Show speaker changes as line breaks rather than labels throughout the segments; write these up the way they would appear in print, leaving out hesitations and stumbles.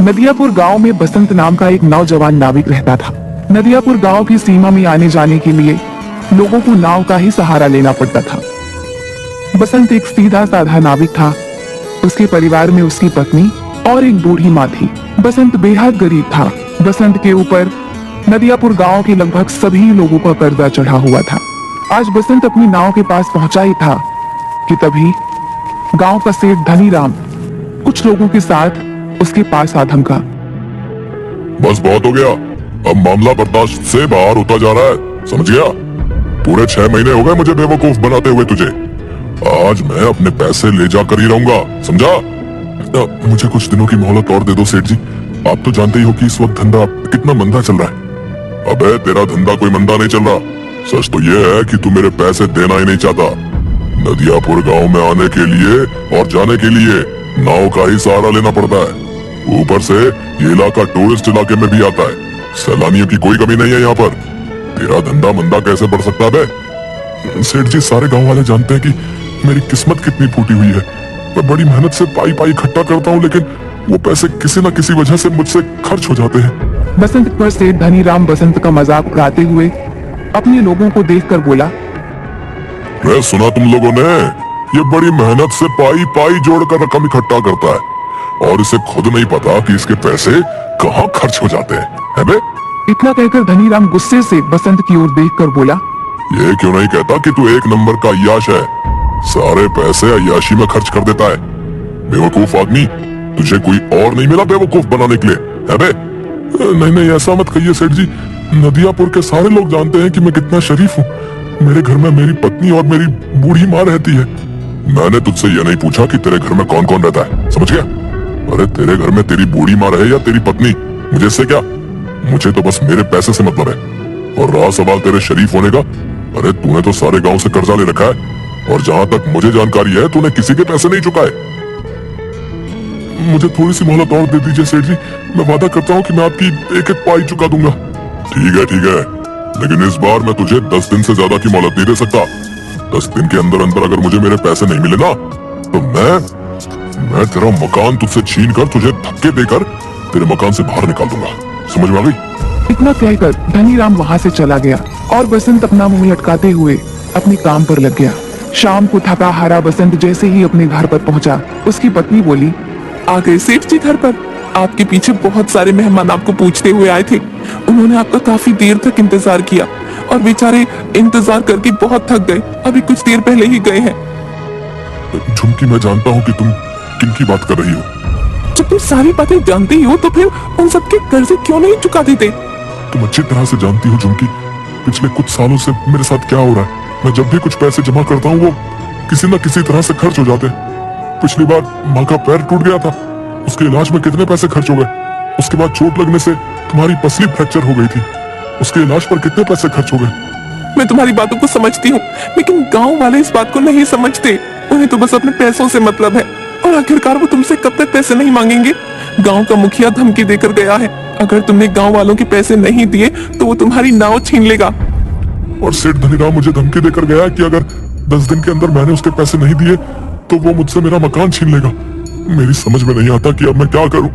नदियापुर गांव में बसंत नाम का एक नौजवान नाविक रहता था। नदियापुर गांव की सीमा में आने जाने के लिए लोगों को नाव का ही सहारा लेना पड़ता था। बसंत एक सीधा साधा नाविक था। उसके परिवार में उसकी पत्नी और एक बूढ़ी माँ थी। बसंत बेहद गरीब था। बसंत के ऊपर नदियापुर गांव के लगभग सभी लोगों का कर्जा चढ़ा हुआ था। आज बसंत अपनी नाव के पास पहुंचा ही था कि तभी गांव का सेठ धनीराम कुछ लोगों के साथ उसके पास आ धमका।
बस बहुत हो गया, अब मामला बर्दाश्त से बाहर होता जा रहा है, समझ गया? पूरे 6 महीने हो गए मुझे बेवकूफ बनाते हुए तुझे। आज मैं अपने पैसे ले जाकर ही रहूंगा, समझा? मुझे कुछ दिनों की मोहलत और दे दो सेठ जी। आप तो जानते ही हो कि इस वक्त धंधा कितना मंदा चल रहा है। अबे तेरा धंधा कोई मंदा नहीं चल रहा। सच तो ये है कि तू मेरे पैसे देना ही नहीं चाहता। नदियापुर गांव में आने के लिए और जाने के लिए नाव का ही सहारा लेना पड़ता है। ऊपर से ये इलाका टूरिस्ट इलाके में भी आता है। सैलानियों की कोई कमी नहीं है यहाँ पर। तेरा धंधा मंदा कैसे बढ़ सकता है? सेठ जी, सारे गांव वाले जानते हैं कि मेरी किस्मत कितनी फूटी हुई है। मैं बड़ी मेहनत से पाई पाई इकट्ठा करता हूँ, लेकिन वो पैसे किसी न किसी वजह से मुझसे खर्च हो जाते हैं।
बसंत पर सेठ धनीराम बसंत का मजाक उड़ाते हुए अपने लोगों को देखकर बोला,
मैं सुना तुम लोगों ने, ये बड़ी मेहनत से पाई पाई जोड़कर रकम इकट्ठा करता है और इसे खुद नहीं पता कि इसके पैसे कहाँ खर्च हो जाते हैं, बे?
इतना कहकर धनीराम गुस्से से बसंत की ओर देखकर बोला,
ये क्यों नहीं कहता कि तू एक नंबर का अय्याश है, सारे पैसे अय्याशी में खर्च कर देता है। बेवकूफ आदमी, तुझे कोई और नहीं मिला बेवकूफ बनाने के लिए, है बे? नहीं नहीं, ऐसा मत कहिए सेठ जी। नदियापुर के सारे लोग जानते हैं कि मैं कितना शरीफ हूँ। मेरे घर में मेरी पत्नी और मेरी बूढ़ी माँ रहती है। मैंने तुझसे ये नहीं पूछा कि तेरे घर में कौन कौन रहता है, समझ गया? अरे तेरे घर में तेरी बूढ़ी माँ रहे या तेरी पत्नी, मुझे इससे क्या? मुझे तो बस मेरे पैसे से मतलब है। और रहा सवाल तेरे शरीफ होने का, अरे तूने तो सारे गांव से कर्जा ले रखा है और जहां तक मुझे जानकारी है तूने किसी के पैसे नहीं चुकाए। मुझे थोड़ी सी मोहलत और दे दीजिए सेठ जी। मैं वादा करता हूँ कि मैं आपकी एक एक पाई चुका दूंगा। ठीक है, लेकिन इस बार मैं तुझे 10 दिन से ज्यादा की मोहलत नहीं दे सकता। 10 दिन के अंदर अंदर अगर मुझे मेरे पैसे नहीं मिले ना, तो मैं तेरा मकान तुझसे छीन कर तुझे धक्के देकर तेरे मकान से बाहर निकाल दूंगा। समझ में आ गई?
इतना कहकर धनीराम वहाँ से चला गया और बसंत अपना मुंह लटकाते हुए अपने काम पर लग गया। शाम को थका हारा बसंत जैसे ही अपने घर पर पहुंचा, उसकी पत्नी बोली,
आ गए सेठ जी घर पर। आपके पीछे बहुत सारे मेहमान आपको पूछते हुए आए थे। उन्होंने आपका काफी देर तक इंतजार किया और बेचारे इंतजार करके बहुत थक गए। अभी कुछ देर पहले ही गए हैं।
झुमकी, मैं जानता हूँ कि तुम किनकी बात कर रही हो।
जब तुम सारी बातें जानते ही हो तो फिर उन सबके कर्जे क्यों नहीं चुका देते?
तुम अच्छी तरह से जानती हो झुमकी, पिछले कुछ सालों से मेरे साथ क्या हो रहा है। मैं जब भी कुछ पैसे जमा करता हूँ वो किसी न किसी तरह से खर्च हो जाते हैं। पिछली बार माँ का पैर टूट गया था, उसके इलाज में कितने पैसे खर्च हो गए। उसके बाद चोट लगने से तुम्हारी पसली फ्रैक्चर हो गई थी, उसके इलाज पर कितने पैसे खर्च हो गए।
मैं तुम्हारी बातों को समझती हूँ, लेकिन गांव वाले इस बात को नहीं समझते। उन्हें तो बस अपने पैसों से मतलब है और आखिरकार वो तुमसे कब तक पैसे नहीं मांगेंगे। गांव का मुखिया धमकी देकर गया है, अगर तुमने गांव वालों के पैसे नहीं दिए तो वो तुम्हारी नाव छीन लेगा।
और सेठ धनीराम मुझे धमकी देकर गया कि अगर 10 दिन के अंदर मैंने उसके पैसे नहीं दिए तो वो मुझसे मेरा मकान छीन लेगा। मेरी समझ में नहीं आता कि अब मैं क्या करूं।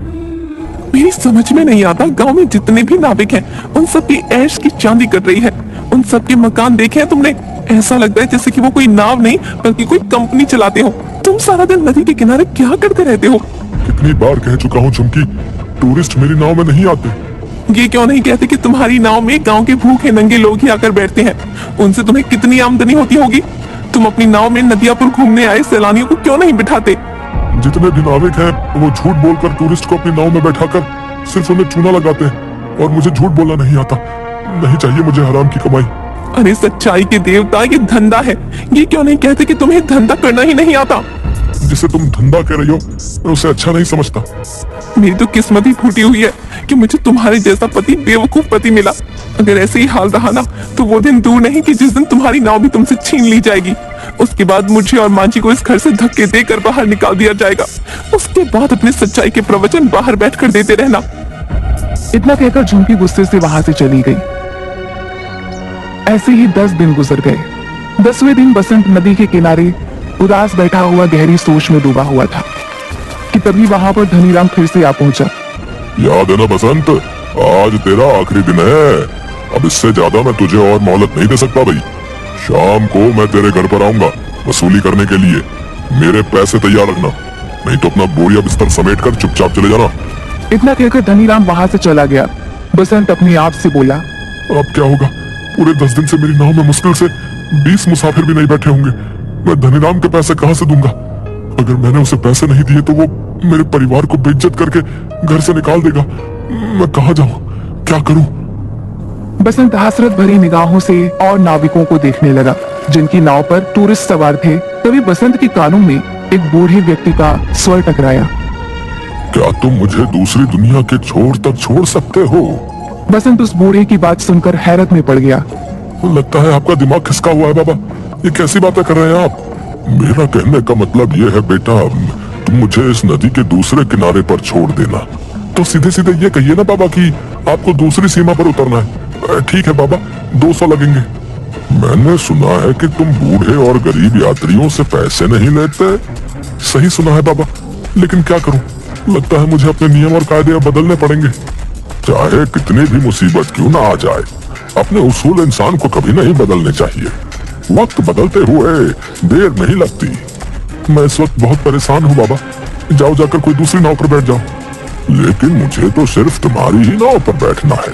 मेरी समझ में नहीं आता, गांव में जितने भी नाविक हैं उन सब की ऐश की चांदी कट रही है। उन सब के मकान देखे हैं तुमने? ऐसा लगता है जैसे कि वो कोई नाव नहीं बल्कि कोई कंपनी चलाते हो। तुम सारा दिन नदी के किनारे क्या करते रहते हो?
कितनी बार कह चुका हूँ झुमकी, टूरिस्ट मेरी नाव में नहीं आते।
ये क्यों नहीं कहते कि तुम्हारी नाव में गांव के भूखे नंगे लोग ही आकर बैठते हैं? उनसे तुम्हें कितनी आमदनी होती होगी। तुम अपनी नाव में नदियापुर घूमने आए सैलानियों को क्यों नहीं बिठाते?
जितने भी नाविक हैं वो झूठ बोलकर टूरिस्ट को अपनी नाव में बैठाकर सिर्फ उन्हें चूना लगाते हैं और मुझे झूठ बोलना नहीं आता। नहीं चाहिए मुझे हराम की कमाई।
अरे सच्चाई के देवता, ये धंधा है। ये क्यों नहीं कहते कि तुम्हें धंधा करना ही नहीं आता?
जिसे तुम धंधा कह रही हो मैं उसे अच्छा नहीं समझता।
मेरी तो किस्मत ही फूटी हुई है कि मुझे तुम्हारे जैसा पति, बेवकूफ पति मिला। अगर ऐसे ही हाल रहा ना तो वो दिन दूर नहीं कि जिस दिन तुम्हारी नाव भी तुमसे छीन ली जाएगी। उसके बाद मुझे और मांझी को इस घर से धक्के देकर बाहर निकाल दिया जाएगा। उसके बाद अपने सच्चाई के प्रवचन बाहर बैठकर देते रहना।
इतना कहकर झुमकी गुस्से से वहां से चली गई। ऐसे ही 10 दिन गुजर गए। 10वें दिन बसंत नदी के किनारे उदास बैठा हुआ गहरी सोच में डूबा हुआ था कि तभी वहां पर धनीराम फिर से आ पहुंचा।
याद है ना बसंत, आज तेरा आखिरी दिन है। अब इससे ज्यादा मैं तुझे और मोहलत नहीं दे सकता भाई। शाम को मैं तेरे घर पर आऊंगा वसूली करने के लिए। मेरे पैसे तैयार रखना, नहीं तो अपना बोरिया बिस्तर समेट कर चुपचाप चले जाना।
इतना कहकर धनीराम वहां से चला गया। बसंत अपने आप से बोला,
अब क्या होगा? पूरे 10 दिन से मेरी नाव में मुश्किल से 20 मुसाफिर भी नहीं बैठे होंगे। मैं धनीराम के पैसे कहां से दूंगा? अगर मैंने उसे पैसे नहीं दिए तो वो मेरे परिवार को बेइज्जत करके घर से निकाल देगा। मैं कहां जाऊं, क्या करूं?
बसंत हसरत भरी निगाहों से और नाविकों को देखने लगा जिनकी नाव पर टूरिस्ट सवार थे। तभी बसंत के कानों में एक बूढ़े व्यक्ति का स्वर टकराया।
क्या तुम मुझे दूसरी दुनिया के छोर तक छोड़ सकते हो?
बसंत उस बूढ़े की बात सुनकर हैरत में पड़ गया।
लगता है आपका दिमाग खिसका हुआ है बाबा। ये कैसी बातें कर रहे हैं आप? मेरा कहने का मतलब ये है बेटा, तुम मुझे इस नदी के दूसरे किनारे पर छोड़ देना। तो सीधे सीधे ये कहिए ना बाबा कि आपको दूसरी सीमा पर उतरना है। ठीक है बाबा, 200 लगेंगे। मैंने सुना है कि तुम बूढ़े और गरीब यात्रियों से पैसे नहीं लेते। सही सुना है बाबा, लेकिन क्या करूं? लगता है मुझे अपने नियम और कायदे अब बदलने पड़ेंगे। चाहे कितनी भी मुसीबत क्यों ना आ जाए, अपने उसूल इंसान को कभी नहीं बदलने चाहिए। वक्त बदलते हुए देर नहीं लगती। मैं इस वक्त बहुत परेशान हूँ बाबा। जाओ जाकर कोई दूसरी नाव पर बैठ जाओ। लेकिन मुझे तो सिर्फ तुम्हारी ही नाव पर बैठना है,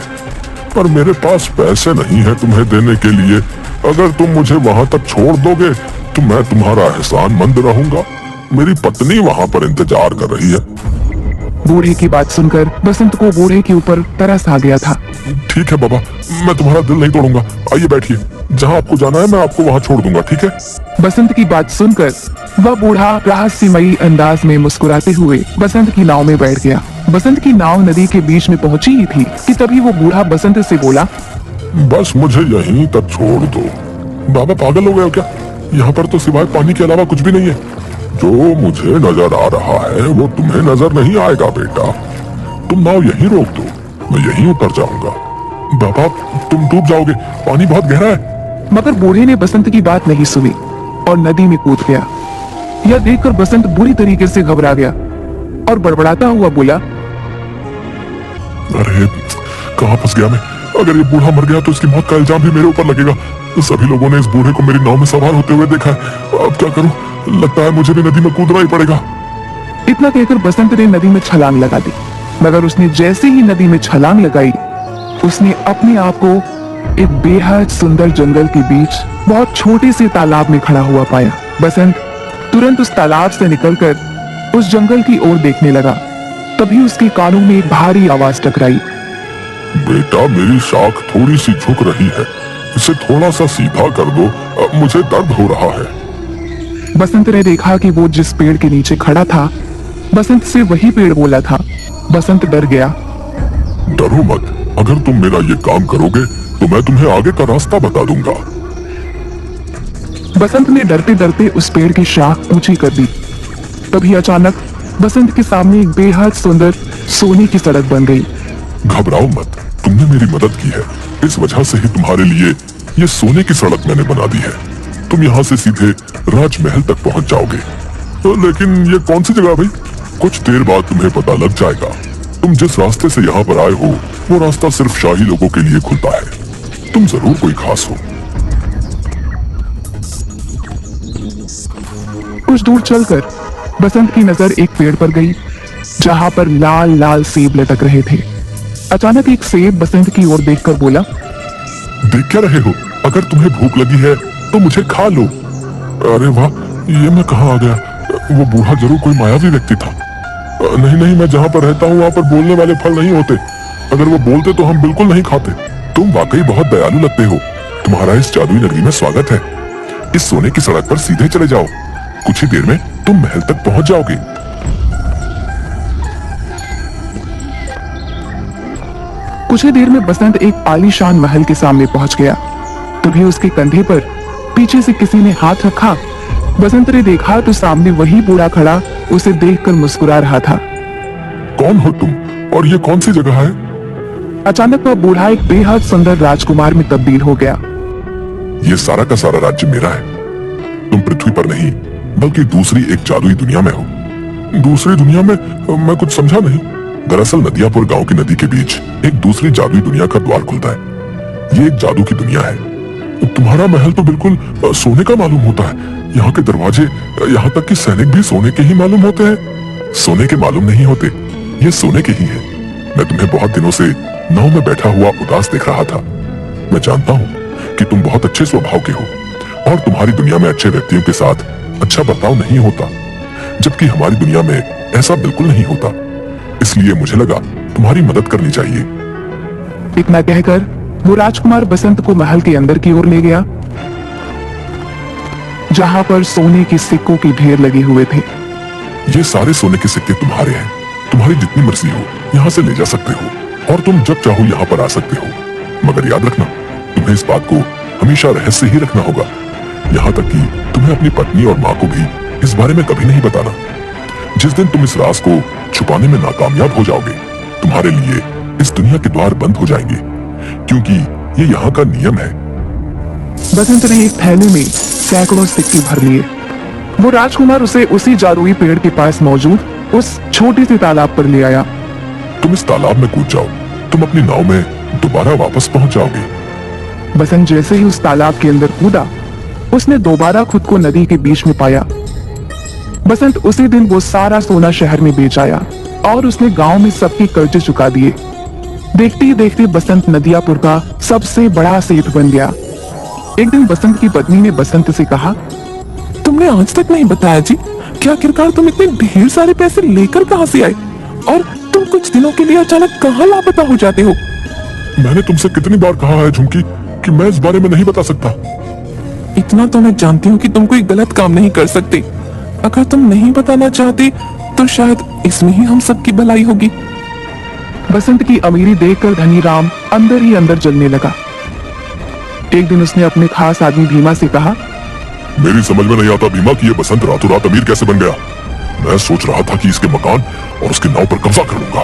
पर मेरे पास पैसे नहीं है तुम्हें देने के लिए। अगर तुम मुझे वहां तक छोड़ दोगे तो मैं तुम्हारा एहसानमंद रहूंगा। मेरी पत्नी वहां पर इंतजार कर रही है।
बूढ़े की बात सुनकर बसंत को बूढ़े के ऊपर तरस आ गया था।
ठीक है बाबा, मैं तुम्हारा दिल नहीं तोड़ूंगा। आइए बैठिए, जहाँ आपको जाना है मैं आपको वहाँ छोड़ दूंगा, ठीक है?
बसंत की बात सुनकर वह बूढ़ा रहस्यमयी अंदाज में मुस्कुराते हुए बसंत की नाव में बैठ गया। बसंत की नाव नदी के बीच में पहुंची ही थी कि तभी वो बूढ़ा बसंत से बोला,
बस मुझे यहीं तक छोड़ दो। बाबा पागल हो गए हो क्या? यहाँ पर तो सिवाय पानी के अलावा कुछ भी नहीं है। जो मुझे नजर आ रहा है वो तुम्हें नजर नहीं आएगा बेटा। तुम नाव यहीं रोक दो, मैं यहीं उतर जाऊंगा। बाबा तुम डूब जाओगे, पानी बहुत गहरा है।
मगर बूढ़े ने बसंत की बात नहीं सुनी और नदी में कूद गया। यह देखकर बसंत बुरी तरीके से घबरा गया और बड़बड़ाता हुआ बोला,
अरे कहाँ फंस गया मैं? अगर ये बूढ़ा मर गया तो इसकी मौत का इल्जाम भी मेरे ऊपर लगेगा। सभी लोगों ने इस बूढ़े को मेरी नाव में सवार होते हुए देखा है। अब क्या करूं? लगता है मुझे भी नदी में कूदना ही पड़ेगा।
इतना कहकर बसंत ने नदी में छलांग लगा दी। मगर उसने जैसे ही नदी में छलांग लगाई, उसने अपने आप को एक बेहद सुंदर जंगल के बीच बहुत छोटे से तालाब में खड़ा हुआ पाया। बसंत तुरंत उस तालाब से निकलकर उस जंगल की ओर देखने लगा। तभी उसके कानों में एक भारी आवाज टकराई।
बेटा मेरी शाख थोड़ी सी झुक रही है, इसे थोड़ा सा सीधा कर दो, मुझे दर्द हो रहा है।
बसंत ने देखा कि वो जिस पेड़ के नीचे खड़ा था, बसंत से वही पेड़ बोला था। बसंत डर गया।
डरो मत, अगर तुम मेरा ये काम करोगे तो मैं तुम्हें आगे का रास्ता बता दूंगा।
बसंत ने डरते डरते उस पेड़ की शाख ऊंची कर दी। तभी अचानक बसंत के सामने एक बेहद सुंदर सोने की सड़क बन गई।
घबराओ मत, तुमने मेरी मदद की है, इस वजह से ही तुम्हारे लिए ये सोने की सड़क मैंने बना दी है। तुम यहाँ से सीधे राजमहल तक पहुँच जाओगे। लेकिन ये कौन सी जगह भाई? कुछ देर बाद तुम्हें पता लग जाएगा। तुम जिस रास्ते से यहाँ पर आए हो वो रास्ता सिर्फ शाही लोगों के लिए खुलता है। तुम जरूर कोई खास हो।
कुछ दूर चलकर बसंत की नजर एक पेड़ पर गई जहां पर लाल लाल सेब लटक रहे थे। अचानक एक सेब बसंत की ओर देखकर बोला,
देख क्या रहे हो? अगर तुम्हें भूख लगी है तो मुझे खा लो। अरे वाह, ये मैं कहाँ आ गया? वो बूढ़ा जरूर कोई मायावी व्यक्ति था। नहीं, मैं जहाँ पर रहता हूँ वहाँ पर बोलने वाले फल नहीं होते। अगर वो बोलते तो हम बिल्कुल नहीं खाते। तुम वाकई बहुत दयालु लगते हो। तुम्हारा इस जादुई नगरी में स्वागत है। इस सोने की सड़क पर सीधे चले जाओ, कुछ ही देर में तुम महल तक पहुंच जाओगे।
कुछ ही देर में बसंत एक आलीशान महल के सामने पहुंच गया। तभी उसके कंधे पर पीछे से किसी ने हाथ रखा। बसंत ने देखा तो सामने वही बूढ़ा खड़ा उसे देखकर मुस्कुरा रहा था।
कौन हो तुम और ये कौन सी जगह है?
अचानक वह बूढ़ा एक बेहद सुंदर राजकुमार में तब्दील हो गया।
ये सारा का सारा राज्य मेरा है। तुम पृथ्वी पर नहीं बल्कि दूसरी एक जादुई दुनिया में हो। दूसरी दुनिया में? मैं कुछ समझा नहीं। दरअसल नदियापुर गांव की नदी के बीच एक दूसरी जादुई दुनिया का द्वार खुलता है। ये एक जादू की दुनिया है। तुम्हारा महल तो बिल्कुल सोने का मालूम होता है। यहाँ के दरवाजे, यहाँ तक कि सैनिक भी सोने के ही मालूम होते हैं। सोने के मालूम नहीं होते, ये सोने के ही है। मैं तुम्हें बहुत दिनों से नाव में बैठा हुआ उदास देख रहा था। मैं जानता हूँ कि तुम बहुत अच्छे स्वभाव के हो और तुम्हारी दुनिया में अच्छे व्यक्तियों के साथ अच्छा बर्ताव नहीं होता, जबकि हमारी दुनिया में ऐसा बिल्कुल नहीं होता। इसलिए मुझे लगा तुम्हारी मदद करनी चाहिए।
इतना कहकर वो राजकुमार बसंत को महल के अंदर की ओर ले गया, जहां पर सोने के सिक्कों के ढेर लगे हुए थे।
ये सारे सोने के सिक्के तुम्हारे हैं। तुम्हारी जितनी मर्जी हो यहाँ से ले जा सकते हो और तुम जब चाहो यहाँ पर आ सकते हो। मगर याद रखना, तुम्हें इस बात को हमेशा रहस्य ही रखना होगा। यहाँ तक कि तुम्हें अपनी पत्नी और माँ को भी इस बारे में कभी नहीं बताना। जिस दिन तुम इस राज को छुपाने में नाकामयाब हो जाओगे, तुम्हारे लिए इस दुनिया के द्वार बंद हो जाएंगे, क्योंकि ये यहाँ का नियम है।
बसंत ने एक थैले में सैकड़ों सिक्के भर लिए। वो राजकुमार उसे उसी जादुई पेड़ के पास मौजूद उस छोटे से तालाब पर ले आया।
तुम इस तालाब में कूद जाओ, तुम अपनी नाव में दोबारा वापस पहुंच जाओगे।
बसंत जैसे ही उस तालाब के अंदर कूदा, उसने दोबारा खुद को नदी के बीच में पाया। बसंत उसी दिन वो सारा सोना शहर में बेच आया और उसने गांव में सबके कर्जे चुका दिए। देखते ही देखते बसंत नदियापुर का सबसे बड़ा सेठ बन गया। एक दिन बसंत की पत्नी ने बसंत से कहा,
तुमने आज तक नहीं बताया जी कि आखिरकार तुम इतने ढेर सारे पैसे लेकर कहां से आए और तुम कुछ दिनों के लिए अचानक कहां लापता हो जाते हो।
मैंने तुमसे कितनी बार कहा है झुमकी कि मैं इस बारे में नहीं बता सकता।
इतना तो मैं जानती हूँ कि तुम कोई गलत काम नहीं कर सकते। अगर तुम नहीं बताना चाहते तो शायद इसमें ही हम सबकी भलाई होगी।
बसंत की अमीरी देखकर धनी राम अंदर ही अंदर जलने लगा। एक दिन उसने अपने खास आदमी भीमा से कहा,
मेरी समझ में नहीं आता भीमा कि ये बसंत रातों रात अमीर कैसे बन गया। मैं सोच रहा था कि इसके मकान और उसके नाव पर कब्जा कर लूंगा,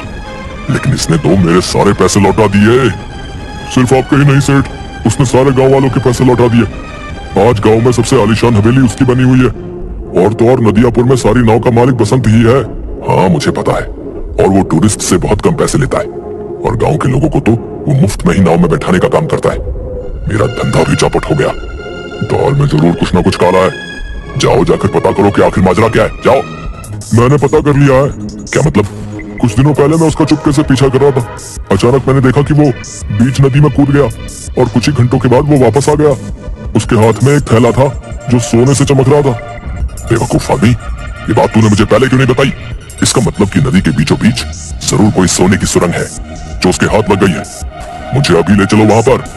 लेकिन इसने तो मेरे सारे पैसे लौटा दिए। सिर्फ आपके ही नहीं सेठ, उसने सारे गांव वालों के पैसे लौटा दिए। आज गांव में सबसे आलीशान हवेली उसकी बनी हुई है, और तो और नदियापुर में सारी नाव का मालिक बसंत ही है। हाँ मुझे पता है, और वो टूरिस्ट से बहुत कम पैसे लेता है, और गांव के लोगों को तो वो मुफ्त में ही नाव में बैठाने का काम करता है। मेरा धंधा भी चौपट हो गया। दाल में जरूर कुछ ना कुछ काला है। जाओ जाकर पता करो कि आखिर माजरा क्या है। जाओ। मैंने पता कर लिया है। क्या मतलब? कुछ दिनों पहले मैं उसका चुपके से पीछा कर रहा था। अचानक मैंने देखा कि वो बीच नदी में कूद गया और कुछ ही घंटों के बाद वो वापस आ गया। उसके हाथ में एक थैला था जो सोने से चमक रहा था। बेवकूफ आदमी, ये बात तूने मुझे पहले क्यों नहीं बताई? इसका मतलब कि नदी के बीचों बीच जरूर कोई सोने की सुरंग है जो उसके हाथ लग गई है। मुझे अभी ले चलो वहां पर।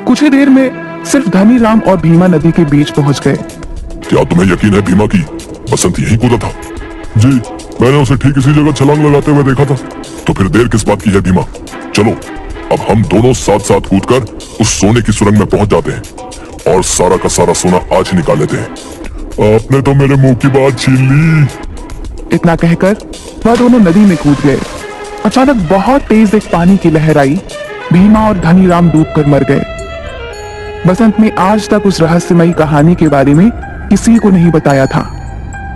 कुछ ही देर में सिर्फ धनी राम और भीमा नदी के बीच पहुंच गए।
क्या तुम्हें यकीन है भीमा की बसंत यहीं कूदा था? जी, मैंने उसे ठीक इसी जगह छलांग लगाते हुए देखा था। तो फिर देर किस बात की है भीमा? चलो अब हम दोनों साथ साथ कूदकर उस सोने की सुरंग में पहुंच जाते हैं और सारा का सारा सोना आज ही निकाल लेते हैं। आपने तो मेरे मुंह की बात छीन ली।
इतना कहकर वह दोनों नदी में कूद गए। अचानक बहुत तेज एक पानी की लहर आई। भीमा और धनी राम डूबकर मर गए। बसंत ने आज तक उस रहस्यमयी कहानी के बारे में किसी को नहीं बताया था।